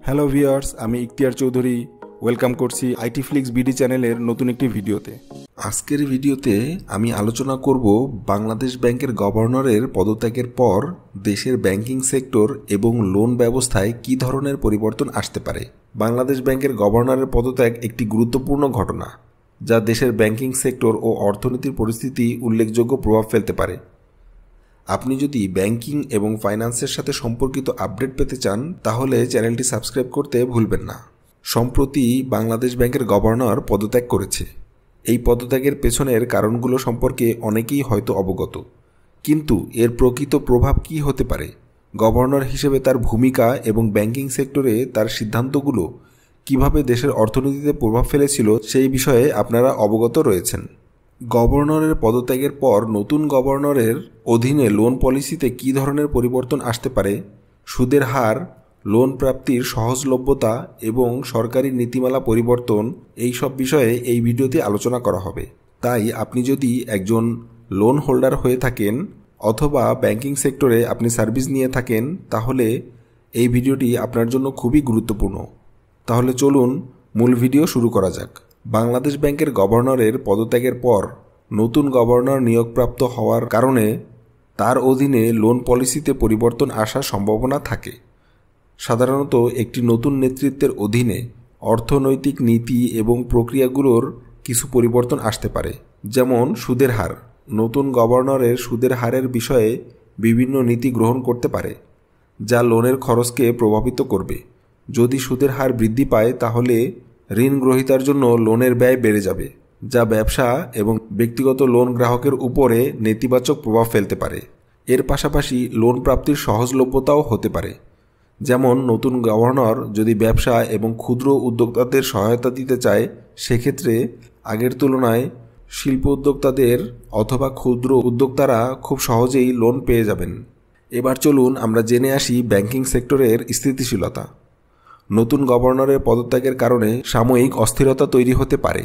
Hello viewers, আমি Ikhtiyar Chowdhury welcome করছি IT flicks BD চ্যানেলের নতুন একটি ভিডিওতে। আজকের ভিডিওতে আমি আলোচনা করব বাংলাদেশ ব্যাংকের গভর্নরের পদত্যাগের পর দেশের ব্যাংকিং সেক্টর এবং লোন ব্যবস্থায় কী ধরনের পরিবর্তন আসতে পারে। বাংলাদেশ ব্যাংকের গভর্নরের পদত্যাগ একটি গুরুত্বপূর্ণ ঘটনা যা দেশের ব্যাংকিং সেক্টর ও অর্থনীতির পরিস্থিতি উল্লেখযোগ্য প্রভাব ফেলতে পারে। আপনি যদি ব্যাংকিং এবং ফাইন্যান্সের সাথে সম্পর্কিত আপডেট পেতে চান তাহলে চ্যানেলটি সাবস্ক্রাইব করতে ভুলবেন না। সম্প্রতি বাংলাদেশ ব্যাংকের গভর্নর পদত্যাগ করেছে। এই পদত্যাগের পেছনের কারণগুলো সম্পর্কে অনেকেই হয়তো অবগত, কিন্তু এর প্রকৃত প্রভাব কী হতে পারে, গভর্নর হিসেবে তার ভূমিকা এবং ব্যাংকিং সেক্টরে তার সিদ্ধান্তগুলো কিভাবে দেশের অর্থনীতিতে প্রভাব ফেলেছিল সেই বিষয়ে আপনারা অবগত রয়েছেন। গভর্নরের পদত্যাগের পর নতুন গভর্নরের অধীনে লোন পলিসিতে কী ধরনের পরিবর্তন আসতে পারে, সুদের হার, লোন প্রাপ্তির সহজলভ্যতা এবং সরকারি নীতিমালা পরিবর্তন, এই সব বিষয়ে এই ভিডিওতে আলোচনা করা হবে। তাই আপনি যদি একজন লোন হোল্ডার হয়ে থাকেন অথবা ব্যাংকিং সেক্টরে আপনি সার্ভিস নিয়ে থাকেন তাহলে এই ভিডিওটি আপনার জন্য খুবই গুরুত্বপূর্ণ। তাহলে চলুন মূল ভিডিও শুরু করা যাক। বাংলাদেশ ব্যাংকের গভর্নরের পদত্যাগের পর নতুন গভর্নর নিয়োগপ্রাপ্ত হওয়ার কারণে তার অধীনে লোন পলিসিতে পরিবর্তন আসার সম্ভাবনা থাকে। সাধারণত একটি নতুন নেতৃত্বের অধীনে অর্থনৈতিক নীতি এবং প্রক্রিয়াগুলোর কিছু পরিবর্তন আসতে পারে, যেমন সুদের হার। নতুন গভর্নরের সুদের হারের বিষয়ে বিভিন্ন নীতি গ্রহণ করতে পারে যা লোনের খরচকে প্রভাবিত করবে। যদি সুদের হার বৃদ্ধি পায় তাহলে ঋণ গ্রহীতার জন্য লোনের ব্যয় বেড়ে যাবে, যা ব্যবসা এবং ব্যক্তিগত লোন গ্রাহকের উপরে নেতিবাচক প্রভাব ফেলতে পারে। এর পাশাপাশি লোন প্রাপ্তির সহজলভ্যতাও হতে পারে, যেমন নতুন গভর্নর যদি ব্যবসা এবং ক্ষুদ্র উদ্যোক্তাদের সহায়তা দিতে চায় সেক্ষেত্রে আগের তুলনায় শিল্প উদ্যোক্তাদের অথবা ক্ষুদ্র উদ্যোক্তারা খুব সহজেই লোন পেয়ে যাবেন। এবার চলুন আমরা জেনে আসি ব্যাংকিং সেক্টরের স্থিতিশীলতা। নতুন গভর্নরের পদত্যাগের কারণে সাময়িক অস্থিরতা তৈরি হতে পারে।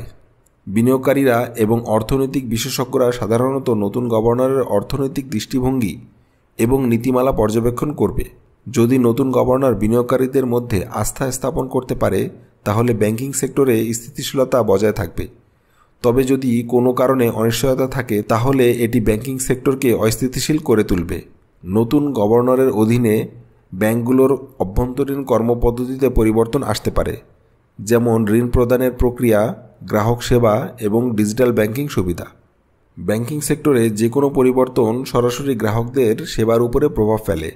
বিনিয়োগকারীরা এবং অর্থনৈতিক বিশেষজ্ঞরা সাধারণত নতুন গভর্নরের অর্থনৈতিক দৃষ্টিভঙ্গি এবং নীতিমালা পর্যবেক্ষণ করবে। যদি নতুন গভর্নর বিনিয়োগকারীদের মধ্যে আস্থা স্থাপন করতে পারে তাহলে ব্যাংকিং সেক্টরে স্থিতিশীলতা বজায় থাকবে। তবে যদি কোনো কারণে অনিশ্চয়তা থাকে তাহলে এটি ব্যাংকিং সেক্টরকে অস্থিতিশীল করে তুলবে। নতুন গভর্নরের অধীনে ব্যাংকগুলোর অভ্যন্তরীণ কর্মপদ্ধতিতে পরিবর্তন আসতে পারে, যেমন ঋণ প্রদানের প্রক্রিয়া, গ্রাহক সেবা এবং ডিজিটাল ব্যাংকিং সুবিধা। ব্যাংকিং সেক্টরে যে কোনো পরিবর্তন সরাসরি গ্রাহকদের সেবার উপরে প্রভাব ফেলে।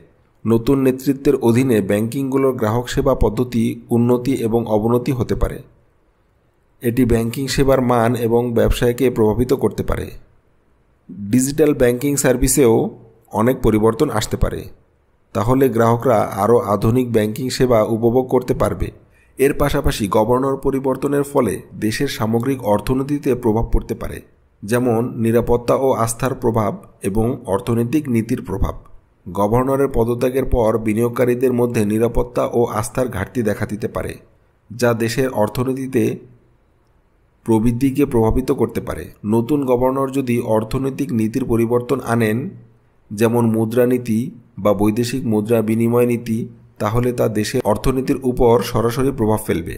নতুন নেতৃত্বের অধীনে ব্যাংকিংগুলোর গ্রাহক সেবা পদ্ধতি উন্নতি এবং অবনতি হতে পারে। এটি ব্যাংকিং সেবার মান এবং ব্যবসায়কে প্রভাবিত করতে পারে। ডিজিটাল ব্যাংকিং সার্ভিসেও অনেক পরিবর্তন আসতে পারে, তাহলে গ্রাহকরা আরও আধুনিক ব্যাংকিং সেবা উপভোগ করতে পারবে। এর পাশাপাশি গভর্নর পরিবর্তনের ফলে দেশের সামগ্রিক অর্থনীতিতে প্রভাব পড়তে পারে, যেমন নিরাপত্তা ও আস্থার প্রভাব এবং অর্থনৈতিক নীতির প্রভাব। গভর্নরের পদত্যাগের পর বিনিয়োগকারীদের মধ্যে নিরাপত্তা ও আস্থার ঘাটতি দেখা দিতে পারে, যা দেশের অর্থনীতিতে প্রবৃদ্ধিকে প্রভাবিত করতে পারে। নতুন গভর্নর যদি অর্থনৈতিক নীতির পরিবর্তন আনেন, যেমন মুদ্রানীতি বা বৈদেশিক মুদ্রা বিনিময় নীতি, তাহলে তা দেশের অর্থনীতির উপর সরাসরি প্রভাব ফেলবে।